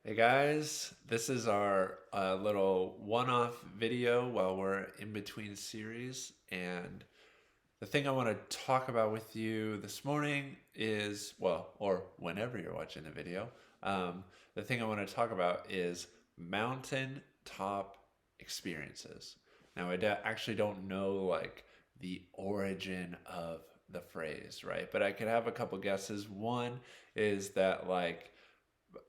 Hey guys, this is our little one-off video while we're in between series. And the thing I want to talk about with you this morning is, well, or whenever you're watching the video, the thing I want to talk about is mountaintop experiences. Now, actually don't know like the origin of the phrase, right? But I could have a couple guesses. One is that like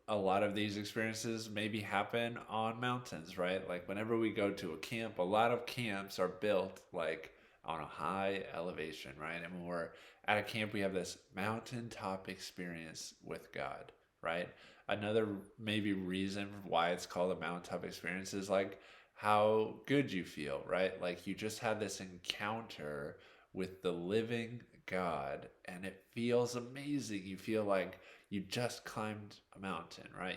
a lot of these experiences maybe happen on mountains, right? Like whenever we go to a camp, a lot of camps are built like on a high elevation, right? And when we're at a camp, we have this mountaintop experience with God, right? Another maybe reason why it's called a mountaintop experience is like how good you feel, right? Like you just had this encounter with the living God and it feels amazing. You feel like you just climbed a mountain, right?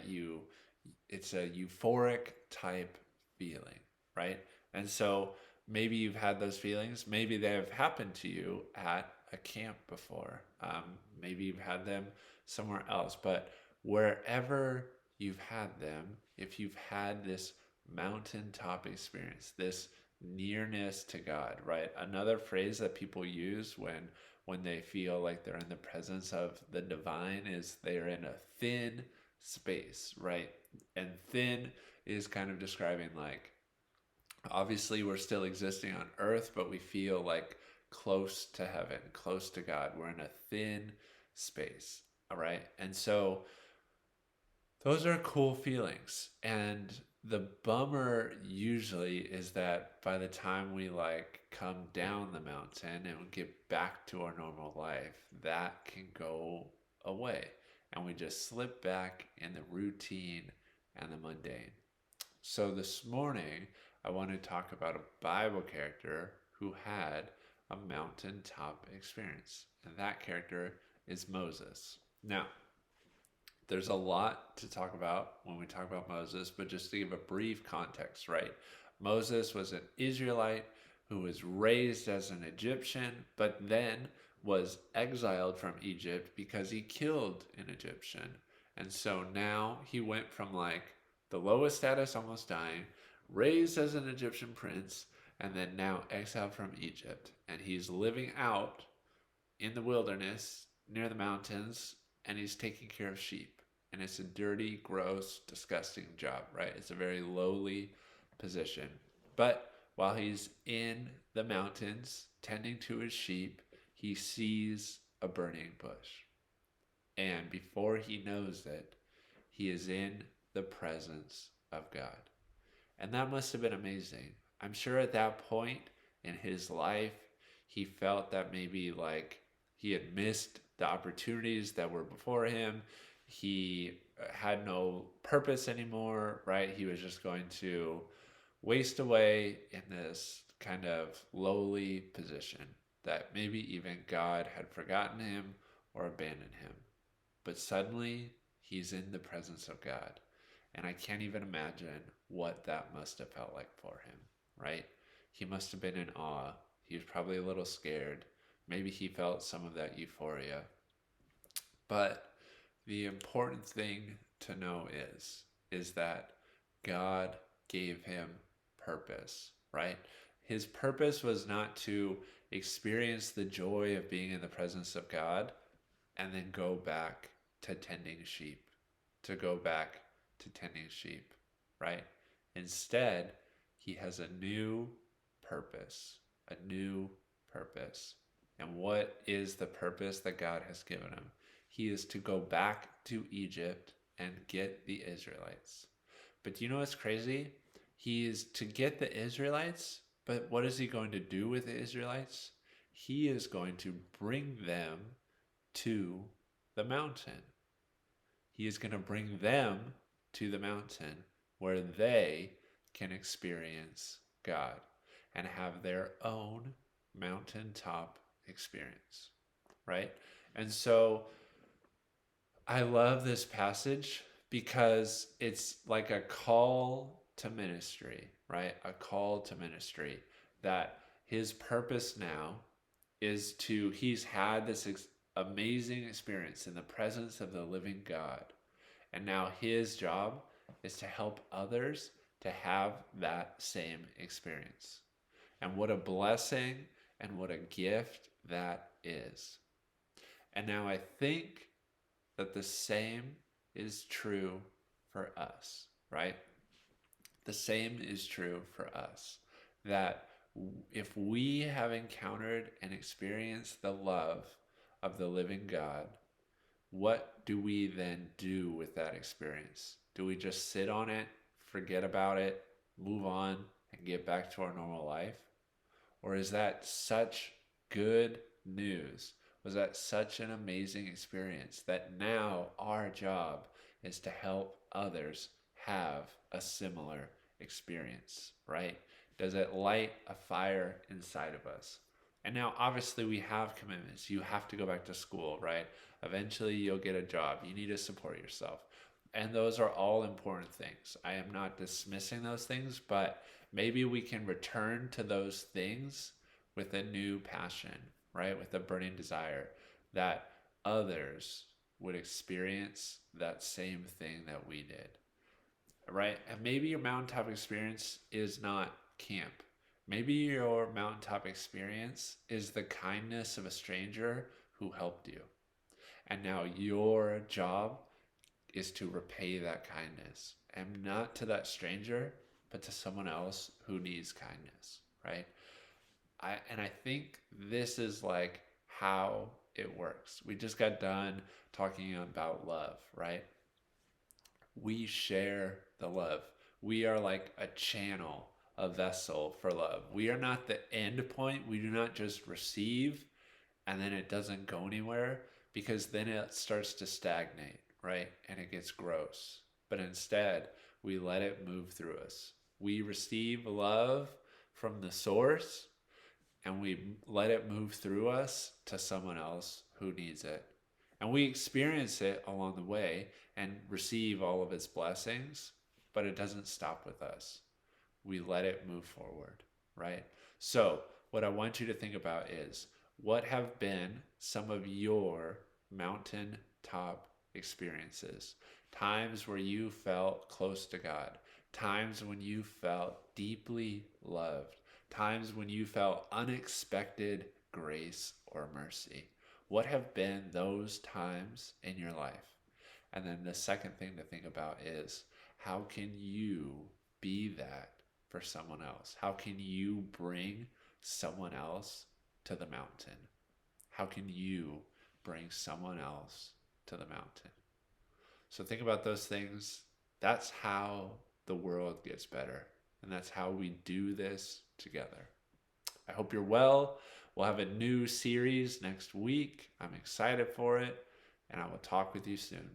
It's a euphoric type feeling, right? And so maybe you've had those feelings. Maybe they have happened to you at a camp before. Maybe you've had them somewhere else. But wherever you've had them, if you've had this mountaintop experience, this nearness to God, right? Another phrase that people use when they feel like they're in the presence of the divine is they're in a thin space, right? And thin is kind of describing like obviously we're still existing on earth, but we feel like close to heaven, close to God. We're in a thin space, all right? And so those are cool feelings. And the bummer usually is that by the time we like come down the mountain and we get back to our normal life, that can go away. And we just slip back in the routine and the mundane. So this morning, I want to talk about a Bible character who had a mountaintop experience. And that character is Moses. Now, there's a lot to talk about when we talk about Moses, but just to give a brief context, right? Moses was an Israelite who was raised as an Egyptian, but then was exiled from Egypt because he killed an Egyptian. And so now he went from like the lowest status, almost dying, raised as an Egyptian prince, and then now exiled from Egypt. And he's living out in the wilderness near the mountains and he's taking care of sheep. And it's a dirty, gross, disgusting job, right? It's a very lowly position. But while he's in the mountains tending to his sheep, he sees a burning bush. And before he knows it, he is in the presence of God. And that must have been amazing. I'm sure at that point in his life, he felt that maybe like he had missed the opportunities that were before him. He had no purpose anymore, right? He was just going to waste away in this kind of lowly position that maybe even God had forgotten him or abandoned him. But suddenly, he's in the presence of God. And I can't even imagine what that must have felt like for him, right? He must have been in awe. He was probably a little scared. Maybe he felt some of that euphoria. But the important thing to know is that God gave him purpose, right? His purpose was not to experience the joy of being in the presence of God and then go back to tending sheep, to go back to tending sheep, right? Instead, he has a new purpose, a new purpose. And what is the purpose that God has given him? He is to go back to Egypt and get the Israelites. But do you know what's crazy? He is to get the Israelites, but what is he going to do with the Israelites? He is going to bring them to the mountain. He is going to bring them to the mountain where they can experience God and have their own mountaintop experience, right? And so I love this passage because it's like a call to ministry, right? A call to ministry that his purpose now is he's had this amazing experience in the presence of the living God. And now his job is to help others to have that same experience. And what a blessing and what a gift that is. And now I think that the same is true for us, right? The same is true for us. That if we have encountered and experienced the love of the living God, what do we then do with that experience? Do we just sit on it, forget about it, move on, and get back to our normal life? Or is that such good news? Was that such an amazing experience that now our job is to help others have a similar experience, right? Does it light a fire inside of us? And now, obviously, we have commitments. You have to go back to school, right? Eventually, you'll get a job. You need to support yourself. And those are all important things. I am not dismissing those things, but maybe we can return to those things with a new passion, right? With a burning desire that others would experience that same thing that we did, right? And maybe your mountaintop experience is not camp. Maybe your mountaintop experience is the kindness of a stranger who helped you. And now your job is to repay that kindness, and not to that stranger, but to someone else who needs kindness, right? I think this is like how it works. We just got done talking about love, right? We share the love. We are like a channel, a vessel for love. We are not the end point. We do not just receive and then it doesn't go anywhere, because then it starts to stagnate, right? And it gets gross. But instead, we let it move through us. We receive love from the source and we let it move through us to someone else who needs it. And we experience it along the way and receive all of its blessings, but it doesn't stop with us. We let it move forward, right? So, what I want you to think about is, what have been some of your mountaintop experiences? Times where you felt close to God, times when you felt deeply loved, times when you felt unexpected grace or mercy. What have been those times in your life? And then the second thing to think about is, how can you be that for someone else? How can you bring someone else to the mountain? How can you bring someone else to the mountain? So think about those things. That's how the world gets better. And that's how we do this together. I hope you're well. We'll have a new series next week. I'm excited for it. And I will talk with you soon.